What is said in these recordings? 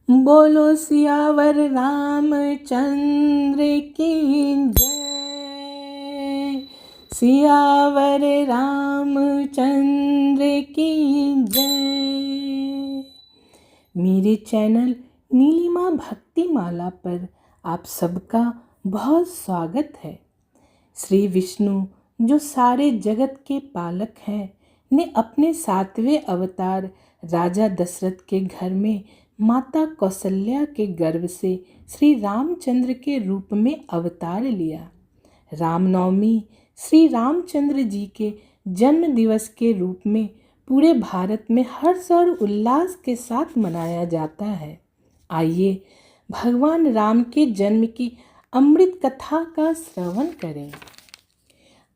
बोलो सियावर रामचंद्र की जय। सियावर रामचंद्र की जय। मेरे चैनल नीलिमा भक्ति माला पर आप सबका बहुत स्वागत है। श्री विष्णु जो सारे जगत के पालक हैं ने अपने 7वें अवतार राजा दशरथ के घर में माता कौशल्या के गर्भ से श्री रामचंद्र के रूप में अवतार लिया। रामनवमी श्री रामचंद्र जी के जन्म दिवस के रूप में पूरे भारत में हर्ष और उल्लास के साथ मनाया जाता है। आइए भगवान राम के जन्म की अमृत कथा का श्रवण करें।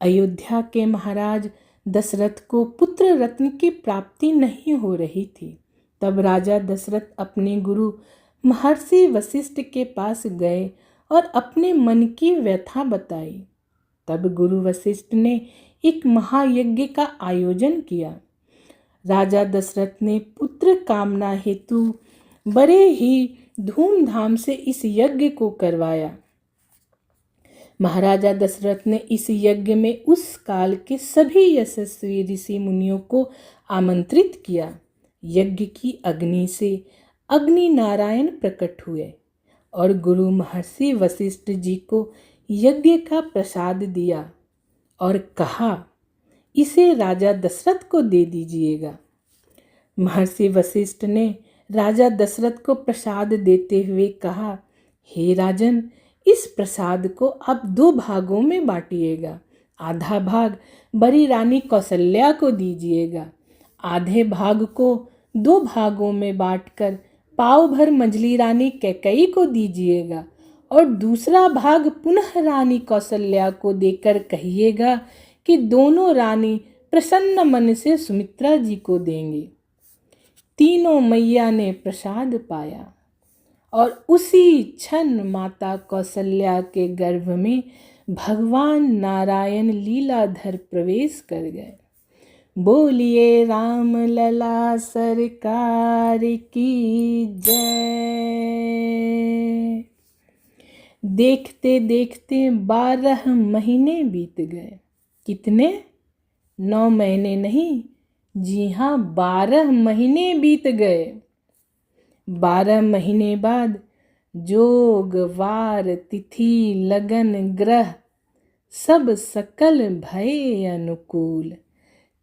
अयोध्या के महाराज दशरथ को पुत्र रत्न की प्राप्ति नहीं हो रही थी। तब राजा दशरथ अपने गुरु महर्षि वशिष्ठ के पास गए और अपने मन की व्यथा बताई। तब गुरु वशिष्ठ ने एक महायज्ञ का आयोजन किया। राजा दशरथ ने पुत्र कामना हेतु बड़े ही धूमधाम से इस यज्ञ को करवाया। महाराजा दशरथ ने इस यज्ञ में उस काल के सभी यशस्वी ऋषि मुनियों को आमंत्रित किया। यज्ञ की अग्नि से अग्नि नारायण प्रकट हुए और गुरु महर्षि वशिष्ठ जी को यज्ञ का प्रसाद दिया और कहा, इसे राजा दशरथ को दे दीजिएगा। महर्षि वशिष्ठ ने राजा दशरथ को प्रसाद देते हुए कहा, हे राजन, इस प्रसाद को आप 2 भागों में बांटिएगा। आधा भाग बड़ी रानी कौशल्या को दीजिएगा। आधे भाग को 2 भागों में बांटकर पाव भर मंझली रानी कैकेयी को दीजिएगा और दूसरा भाग पुनः रानी कौशल्या को देकर कहिएगा कि दोनों रानी प्रसन्न मन से सुमित्रा जी को देंगे। तीनों मैया ने प्रसाद पाया और उसी क्षण माता कौशल्या के गर्भ में भगवान नारायण लीलाधर प्रवेश कर गए। बोलिए राम लला सरकार की जय। देखते देखते 12 महीने बीत गए। कितने? 9 महीने नहीं, जी हाँ, 12 महीने बीत गए। 12 महीने बाद जोग वार तिथि लगन ग्रह सब सकल भय अनुकूल।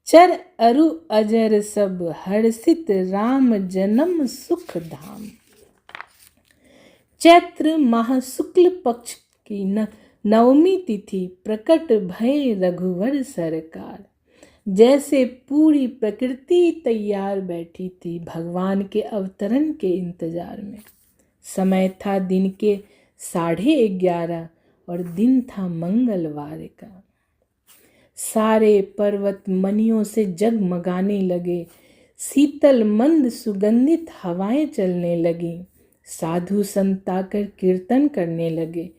चर अरु अजर सब हर्षित राम जन्म सुख धाम। चैत्र माह शुक्ल पक्ष की नवमी तिथि प्रकट भय रघुवर सरकार। जैसे पूरी प्रकृति तैयार बैठी थी भगवान के अवतरण के इंतजार में। समय था दिन के 11:30 और दिन था मंगलवार का। सारे पर्वत मनियों से जगमगाने लगे। शीतल मंद सुगंधित हवाएं चलने लगी। साधु संत आकर कीर्तन करने लगे।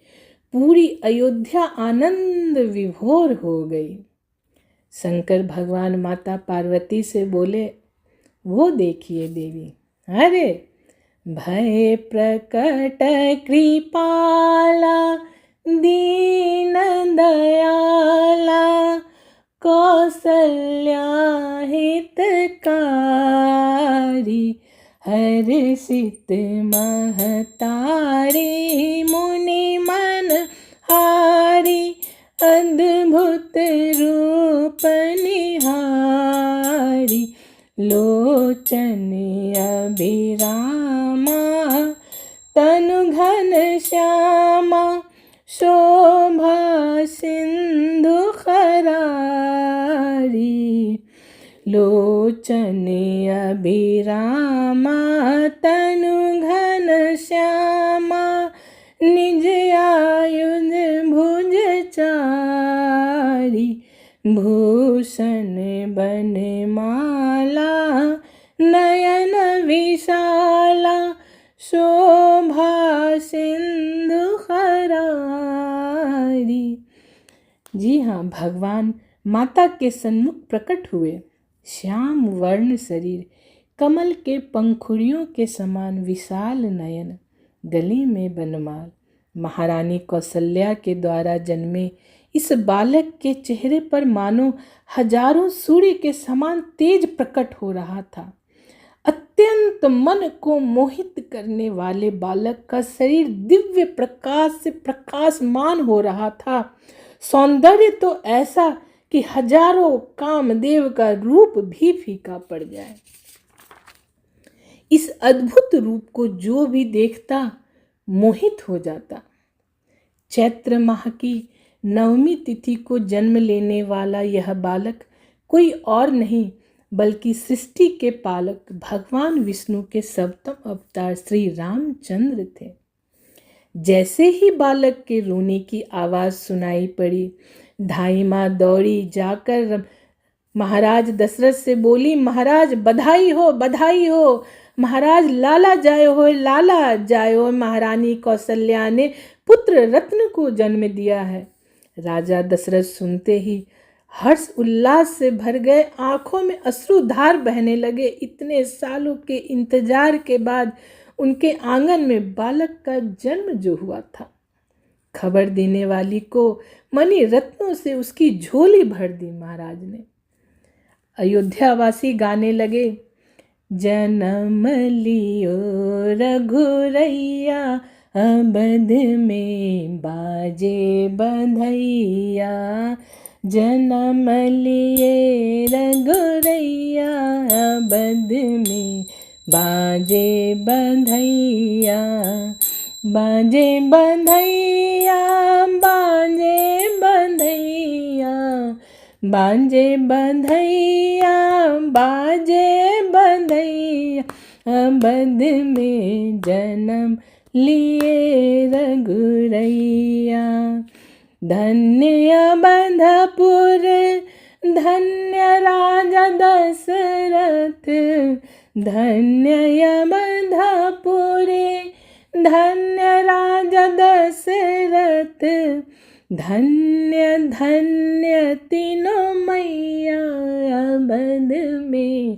पूरी अयोध्या आनंद विभोर हो गई। शंकर भगवान माता पार्वती से बोले, वो देखिए देवी, अरे भय प्रकट कृपाला दीन दयाला कौशल्या हितकारी हर्षित महतारी मुनि मन हारी अद्भुत रूप निहारी लोचन अभिरामा तनु घन श्यामा शोभा सिंधु खरारी। लोचन अभिरामा तनु घन श्यामा निज आयुध भुज चारी। भूषण बनमाला नयन विशाला शोभा सिंधु खरारी। जी हाँ, भगवान माता के सन्मुख प्रकट हुए। श्याम वर्ण शरीर, कमल के पंखुड़ियों के समान विशाल नयन, गली में बनमाल। महारानी कौशल्या के द्वारा जन्मे इस बालक के चेहरे पर मानो हजारों सूर्य के समान तेज प्रकट हो रहा था। अत्यंत मन को मोहित करने वाले बालक का शरीर दिव्य प्रकाश से प्रकाशमान हो रहा था। सौंदर्य तो ऐसा कि हजारों कामदेव का रूप भी फीका पड़ जाए। इस अद्भुत रूप को जो भी देखता मोहित हो जाता। चैत्र माह की नवमी तिथि को जन्म लेने वाला यह बालक कोई और नहीं बल्कि सृष्टि के पालक भगवान विष्णु के सप्तम अवतार श्री रामचंद्र थे। जैसे ही बालक के रोने की आवाज़ सुनाई पड़ी, धाई माँ दौड़ी जाकर महाराज दशरथ से बोली, महाराज बधाई हो, बधाई हो, महाराज लाला जाए हो, लाला जाए हो, महारानी कौशल्या ने पुत्र रत्न को जन्म दिया है। राजा दशरथ सुनते ही हर्ष उल्लास से भर गए, आंखों में अश्रुधार बहने लगे। इतने सालों के इंतजार के बाद उनके आंगन में बालक का जन्म जो हुआ था। खबर देने वाली को मणि रत्नों से उसकी झोली भर दी महाराज ने। अयोध्यावासी गाने लगे, जन्म लियो रघुरैया, अवध में बाजे बधैया, जन्म लिए रघुरैया, अवध में बाजे बधैया, बाजे बधैया, बाजे बधैया, बाजे बधैया, बाजे बधैया, अवध में जन्म लिए रघुरैया। धन्य अवधपुर, धन्य राजा दशरथ, धन्य अवधपुर, धन्य राजा दशरथ, धन्य धन्य तीनों मैया, अवध में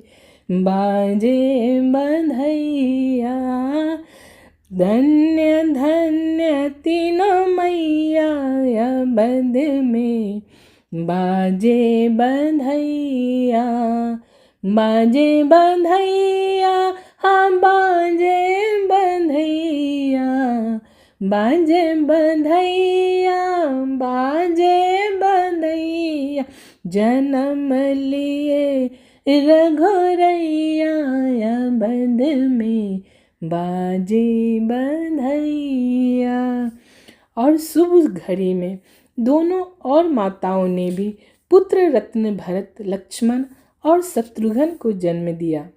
बाजे बधैया, धन्य धन्य तीनों मैया, अवध में बाजे बधैया, बाजे बधैया, हाँ बाजे बधैया, बाजे बधैया, बाजे बधैया, जन्म लिए रघुरैया, अवध में बाजे बधैया। और शुभ घड़ी में दोनों और माताओं ने भी पुत्र रत्न भरत, लक्ष्मण और शत्रुघ्न को जन्म दिया।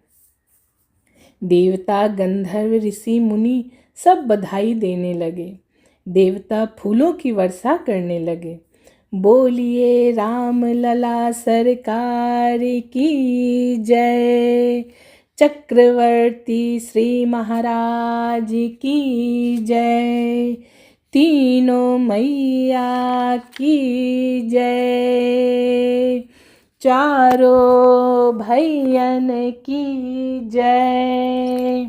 देवता, गंधर्व, ऋषि, मुनि सब बधाई देने लगे। देवता फूलों की वर्षा करने लगे। बोलिए राम लला सरकार की जय, चक्रवर्ती श्री महाराज की जय, तीनों मैया की जय, चारों भैयन की जय,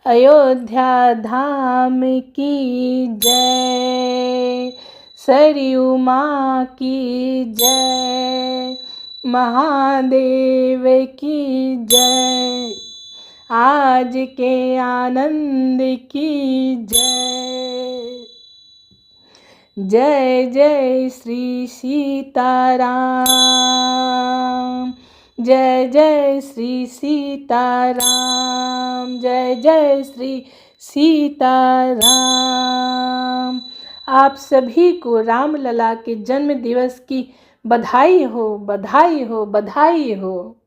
अयोध्या धाम की जय, सरयू माँ की जय, महादेव की जय, आज के आनंद की जय। जय जय श्री सीताराम, जय जय श्री सीताराम, जय जय श्री सीताराम। आप सभी को रामलला के जन्म दिवस की बधाई हो, बधाई हो, बधाई हो।